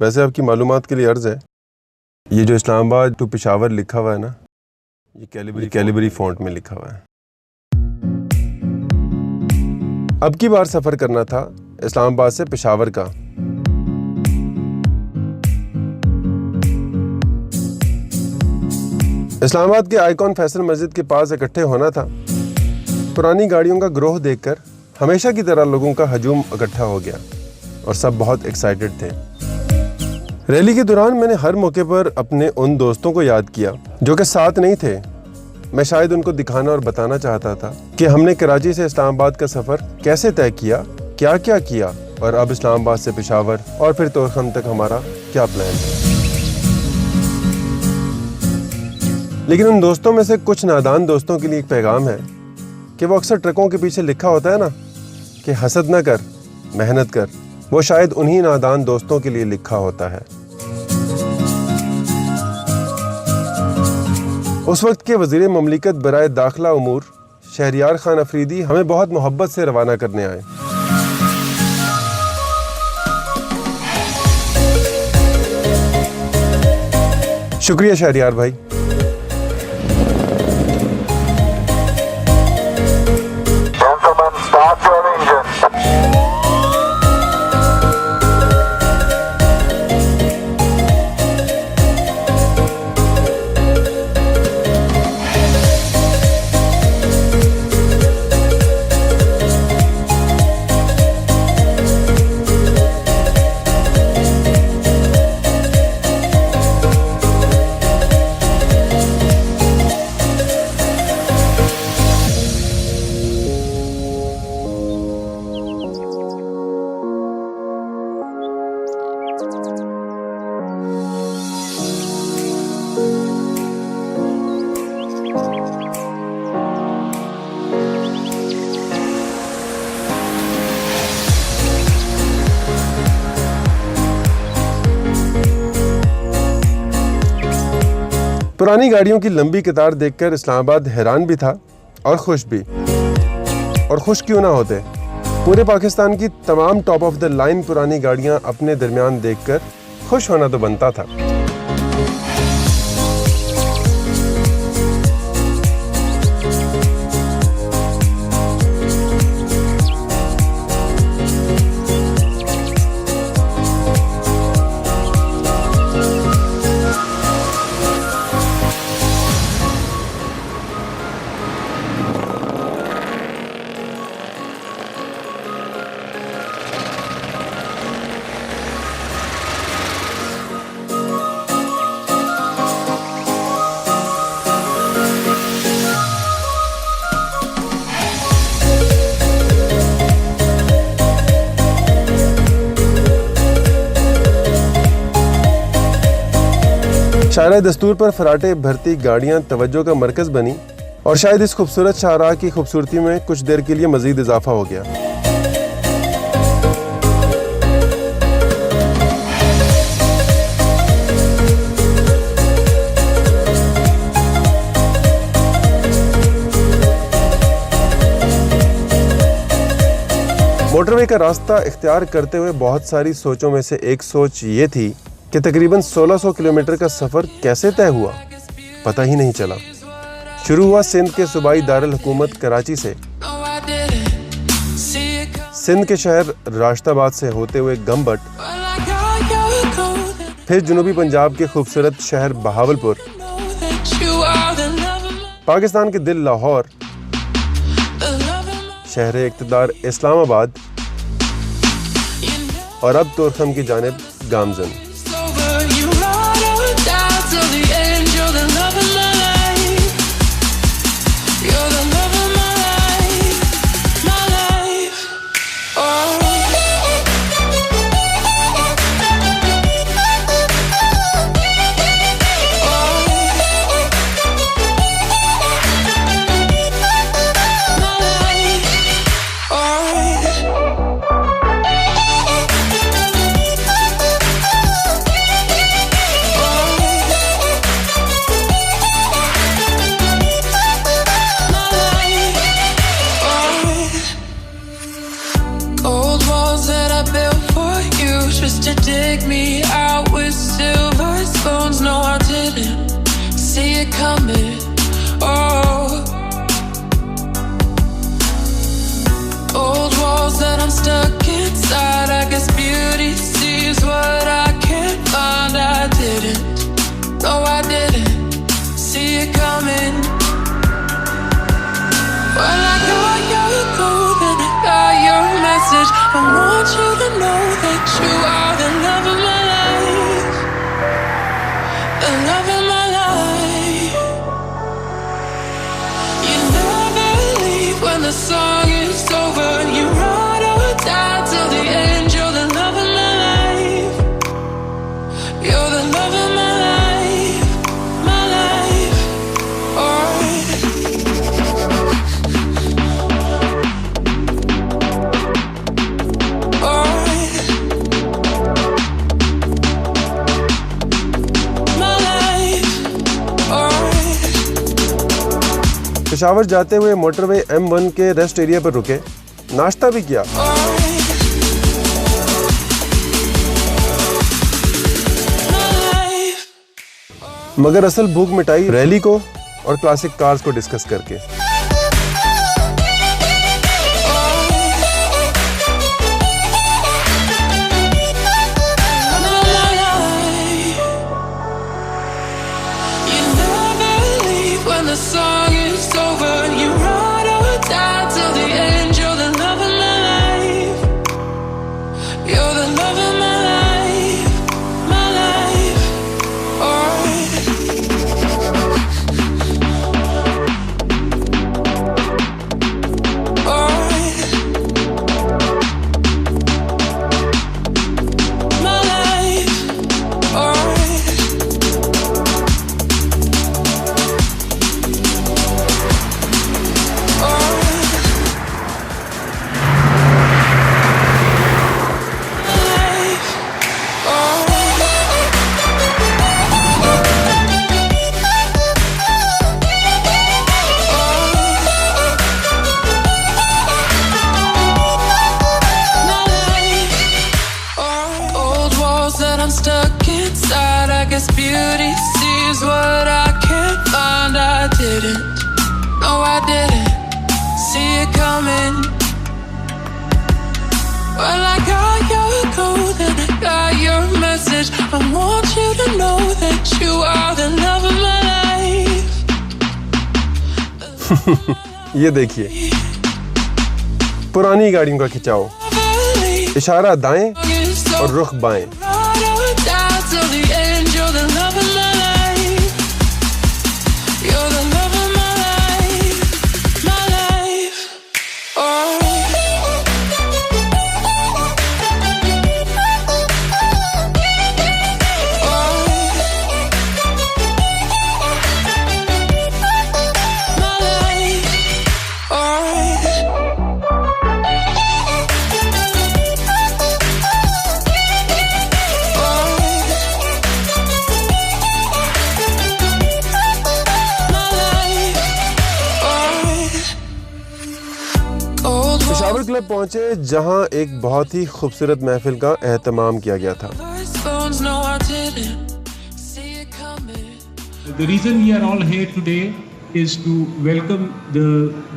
वैसे आपकी मालूमात के लिए अर्ज़ है, ये जो इस्लामाबाद टू पेशावर लिखा हुआ है ना, ये कैलिबरी फ़ॉन्ट में लिखा हुआ है। अब की बार सफ़र करना था इस्लामाबाद से पेशावर का। इस्लामाबाद के आइकॉन फैसल मस्जिद के पास इकट्ठे होना था। पुरानी गाड़ियों का ग्रोह देखकर हमेशा की तरह लोगों का हजूम इकट्ठा हो गया और सब बहुत एक्साइटेड थे। रैली के दौरान मैंने हर मौके पर अपने उन दोस्तों को याद किया जो कि साथ नहीं थे। मैं शायद उनको दिखाना और बताना चाहता था कि हमने कराची से इस्लामाबाद का सफ़र कैसे तय किया, क्या क्या किया और अब इस्लामाबाद से पेशावर और फिर तोरखम तक हमारा क्या प्लान है। लेकिन उन दोस्तों में से कुछ नादान दोस्तों के लिए एक पैगाम है कि वो अक्सर ट्रकों के पीछे लिखा होता है ना कि हसद न कर, मेहनत कर। वो शायद उन्हीं नादान दोस्तों के लिए लिखा होता है। उस वक्त के वज़ीर ममलिकत बराए दाखिला उमूर शहरियार खान अफरीदी हमें बहुत मोहब्बत से रवाना करने आए। शुक्रिया शहरियार भाई। पुरानी गाड़ियों की लंबी कतार देखकर इस्लामाबाद हैरान भी था और खुश भी। और खुश क्यों ना होते, पूरे पाकिस्तान की तमाम टॉप ऑफ द लाइन पुरानी गाड़ियां अपने दरमियान देखकर खुश होना तो बनता था। शायरा दस्तूर पर फराटे भरती गाड़ियां तवज्जो का मरकज बनी और शायद इस खूबसूरत शाहराह की खूबसूरती में कुछ देर के लिए मजीद इजाफा हो गया। मोटरवे का रास्ता इख्तियार करते हुए बहुत सारी सोचों में से एक सोच ये थी कि तकरीबन 1600 किलोमीटर का सफ़र कैसे तय हुआ, पता ही नहीं चला। शुरू हुआ सिंध के सूबाई दारुल हुकूमत कराची से, सिंध के शहर राश्ताबाद से होते हुए गम्बट, फिर जनूबी पंजाब के खूबसूरत शहर बहावलपुर, पाकिस्तान के दिल लाहौर, शहर इक़्तिदार इस्लामाबाद और अब तोरखम की जानिब गामजन। take me out with silver spoons. No, I didn't see it coming. Oh, old walls that I'm stuck inside. I guess beauty sees what I can't find. I didn't, no, I didn't see it coming. Well, I got your code and I got your message. I want you to know that you are the love of my life, the love of my life. You never leave when the song is over. You ride or die till the end. You're the love of my life. You're the love of my life, my life. Alright. Peshawar जाते हुए motorway M1 के rest area पर रुके, नाश्ता भी किया। मगर असल भूख मिटाई रैली को और क्लासिक कार्स को डिस्कस करके। Beauty sees what I can't find. I didn't, no, I didn't see it coming. Well, I got your code and I got your message. I want you to know that you are the love of my life. ये देखिए, पुरानी गाड़ियों का खिंचाव, इशारा दाएं और रुख बाएं। पेशावर क्लब पहुंचे जहां एक बहुत ही खूबसूरत महफिल का एहतमाम किया गया था। The reason we are all here today is to welcome the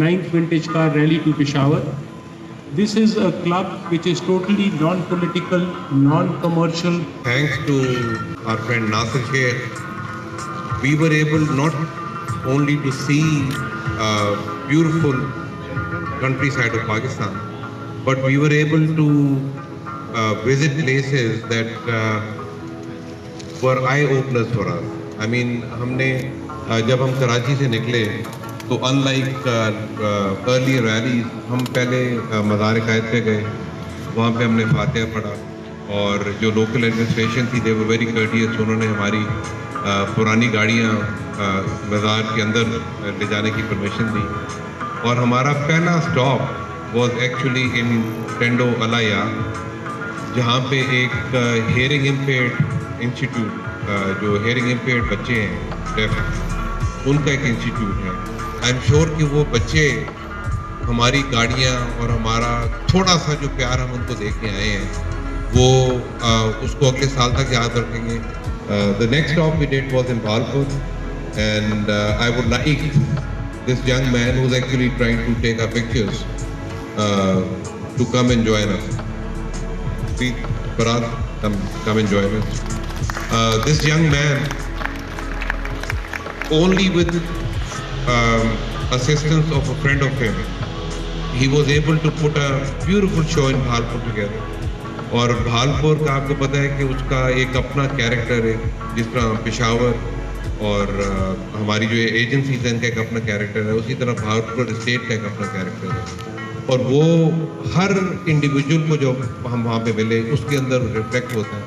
9th Vintage Car Rally to Peshawar. This is a club which is totally non-political, non-commercial. Thanks to our friend Nasir Sheikh, we were able not only to see beautiful countryside of Pakistan, but we were able to visit places that were eye-openers for us. I mean, हमने जब हम कराची से निकले तो unlike earlier rallies, हम पहले मज़ार कायद पे गए, वहाँ पे हमने फातिहा पढ़ा और जो लोकल एडमिनिस्ट्रेशन थी they were very courteous, उन्होंने हमारी पुरानी गाड़ियाँ मज़ार के अंदर ले जाने की परमिशन दी और हमारा पहला स्टॉप was actually in टेंडो अलाया, जहाँ पे एक हेयरिंग इम्पेयर्ड इंस्टीट्यूट, जो हेयरिंग इम्पेयर्ड बच्चे हैं डेफ, उनका एक इंस्टीट्यूट है। आई एम श्योर कि वो बच्चे हमारी गाड़ियाँ और हमारा थोड़ा सा जो प्यार हम उनको दे के आए हैं वो उसको अगले साल तक याद रखेंगे. The next stop we did was in Bhalpur, and I would like this young man who's actually trying to take our pictures to come and join us. Please, Farad, come and join us. This young man, only with assistance of a friend of him, he was able to put a beautiful show in Bhalpur together. और भालपुर का आपको पता है कि उसका एक अपना character है, जिस तरह पेशावर और हमारी जो एजेंसीज हैं इनका एक अपना कैरेक्टर है, उसी तरह भालपुर स्टेट का एक अपना कैरेक्टर है. और वो हर इंडिविजुअल को जो हम वहाँ पे मिले उसके अंदर रिफ्लेक्ट होता है.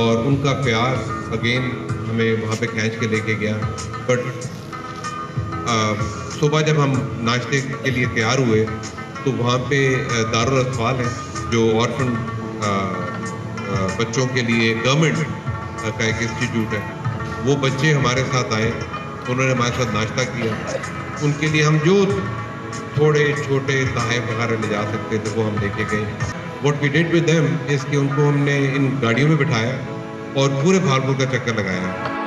और उनका प्यार अगेन हमें वहाँ पे खींच के लेके गया. बट सुबह जब हम नाश्ते के लिए तैयार हुए तो वहाँ पे दारुल अतफाल है जो ऑर्फन बच्चों के लिए गवर्नमेंट का एक इंस्टीट्यूट है. वो बच्चे हमारे साथ आए, उन्होंने हमारे साथ नाश्ता किया. उनके लिए हम जो थोड़े छोटे तोहफे वगैरह ले जा सकते थे वो हम लेके गए. What we did with them is कि उनको हमने इन गाड़ियों में बिठाया और पूरे भालपुर का चक्कर लगाया.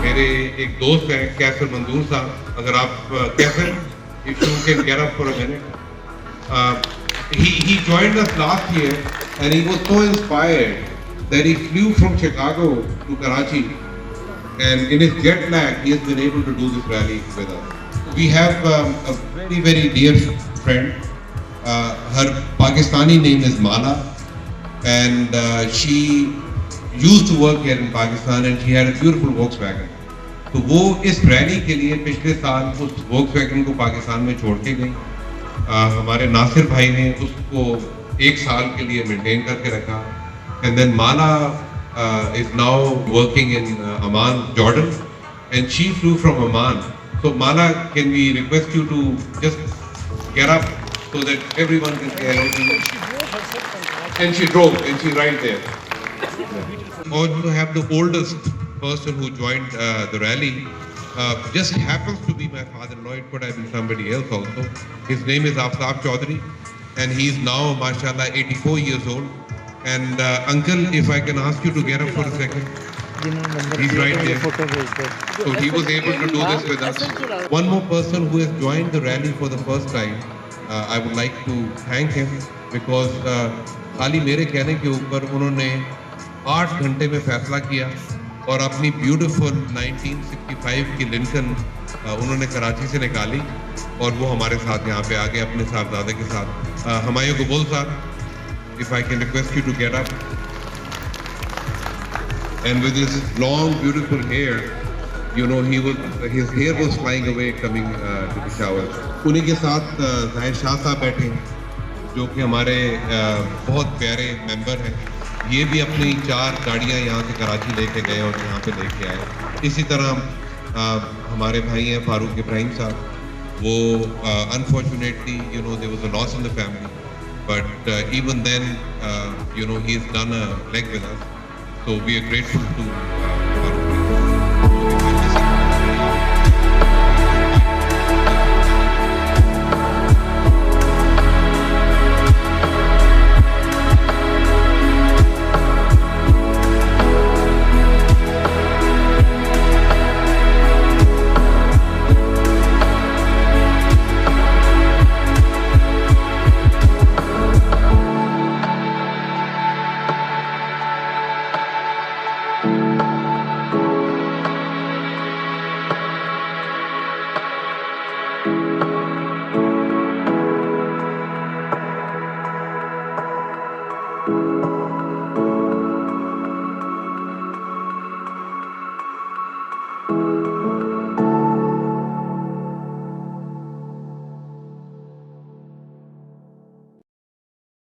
मेरे एक दोस्त हैं कैसर मंजूर साहब, अगर आप कैसर if you can get up for a minute. He joined us last year and he was so inspired that he flew from Chicago to Karachi, and in his jet lag he has been able to do this rally with us. We have a very dear friend. Her Pakistani name is Mala, and she used to work here in Pakistan and she had a beautiful Volkswagen. तो वो इस rally के लिए पिछले साल उस Volkswagen को पाकिस्तान में छोड़ के गई. हमारे नासिर भाई ने उसको एक साल के लिए मेंटेन करके रखा. And then Mala is now working in Amman, Jordan, and she flew from Amman. So Mala, can we request you to just get up so that everyone can say hello to you. And she drove and she right there. Or to have the oldest person who joined the rally just happens to be my father-in-law. It could have been somebody else also. His name is Aftab Chaudhary, and he is now, mashallah, 84 years old. And uncle, if I can ask you to get up for a second. He's right there. So he was able to do this with us. One more person who has joined the rally for the first time, I would like to thank him because खाली मेरे कहने के ऊपर उन्होंने 8 घंटे में फैसला किया और अपनी ब्यूटीफुल 1965 की लिंकन उन्होंने कराची से निकाली और वो हमारे साथ यहाँ पे आ गए अपने साहबजादे के साथ. हुमायूं कबूल साहब, if I can request you to get up. And with his long beautiful hair, you know, his hair was flying away coming to Peshawar. उन्हीं के साथ जाहिर शाह साहब बैठे हैं जो कि हमारे बहुत प्यारे मेंबर हैं. ये भी अपनी 4 गाड़ियाँ यहाँ से कराची लेके गए और यहाँ पे लेके आए. इसी तरह हमारे भाई हैं फारूक इब्राहिम साहब, वो unfortunately, you know, there was a loss in the family, but even then, you know, he has done a leg with us, so we are grateful to